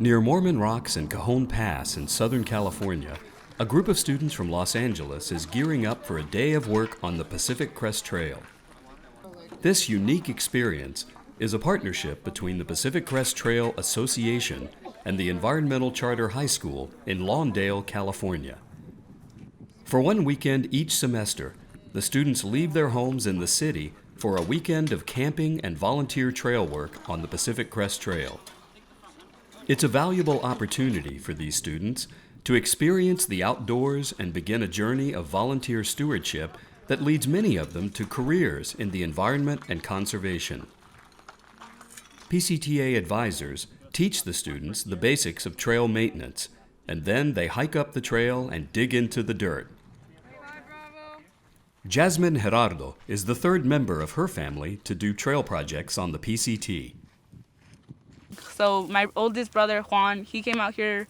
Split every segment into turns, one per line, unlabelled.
Near Mormon Rocks and Cajon Pass in Southern California, a group of students from Los Angeles is gearing up for a day of work on the Pacific Crest Trail. This unique experience is a partnership between the Pacific Crest Trail Association and the Environmental Charter High School in Lawndale, California. For one weekend each semester, the students leave their homes in the city for a weekend of camping and volunteer trail work on the Pacific Crest Trail. It's a valuable opportunity for these students to experience the outdoors and begin a journey of volunteer stewardship that leads many of them to careers in the environment and conservation. PCTA advisors teach the students the basics of trail maintenance, and then they hike up the trail and dig into the dirt. Jasmine Gerardo is the third member of her family to do trail projects on the PCT.
So my oldest brother, Juan, he came out here,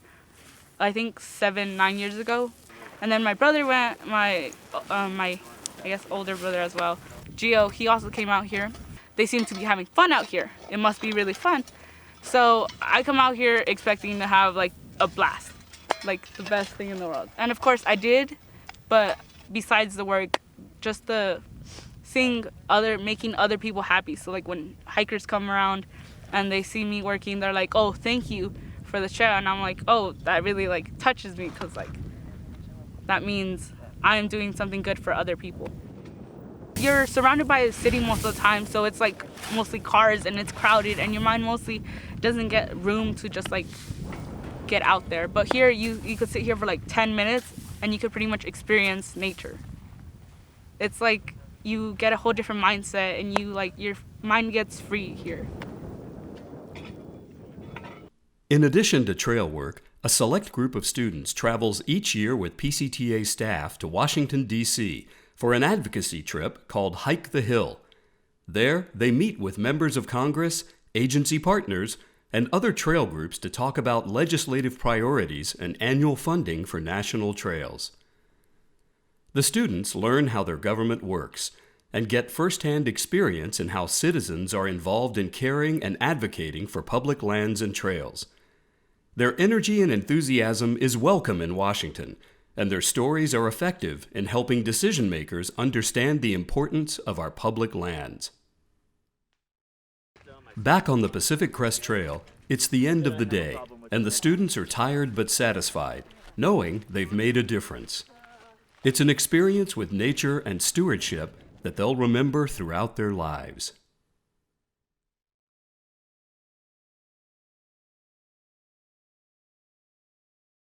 I think 9 years ago. And then my brother went, my older brother as well, Gio, he also came out here. They seem to be having fun out here. It must be really fun. So I come out here expecting to have like a blast, like the best thing in the world. And of course I did, but besides the work, just the making other people happy. So like when hikers come around and they see me working, they're like, oh, thank you for the trail. And I'm like, oh, that really like touches me, because like that means I am doing something good for other people. You're surrounded by a city most of the time, so it's like mostly cars and it's crowded, and your mind mostly doesn't get room to just like get out there. But here you could sit here for like 10 minutes and you could pretty much experience nature. It's like you get a whole different mindset, and your mind gets free here.
In addition to trail work, a select group of students travels each year with PCTA staff to Washington, D.C. for an advocacy trip called Hike the Hill. There, they meet with members of Congress, agency partners, and other trail groups to talk about legislative priorities and annual funding for national trails. The students learn how their government works and get firsthand experience in how citizens are involved in caring and advocating for public lands and trails. Their energy and enthusiasm is welcome in Washington, and their stories are effective in helping decision-makers understand the importance of our public lands. Back on the Pacific Crest Trail, it's the end of the day, and the students are tired but satisfied, knowing they've made a difference. It's an experience with nature and stewardship that they'll remember throughout their lives.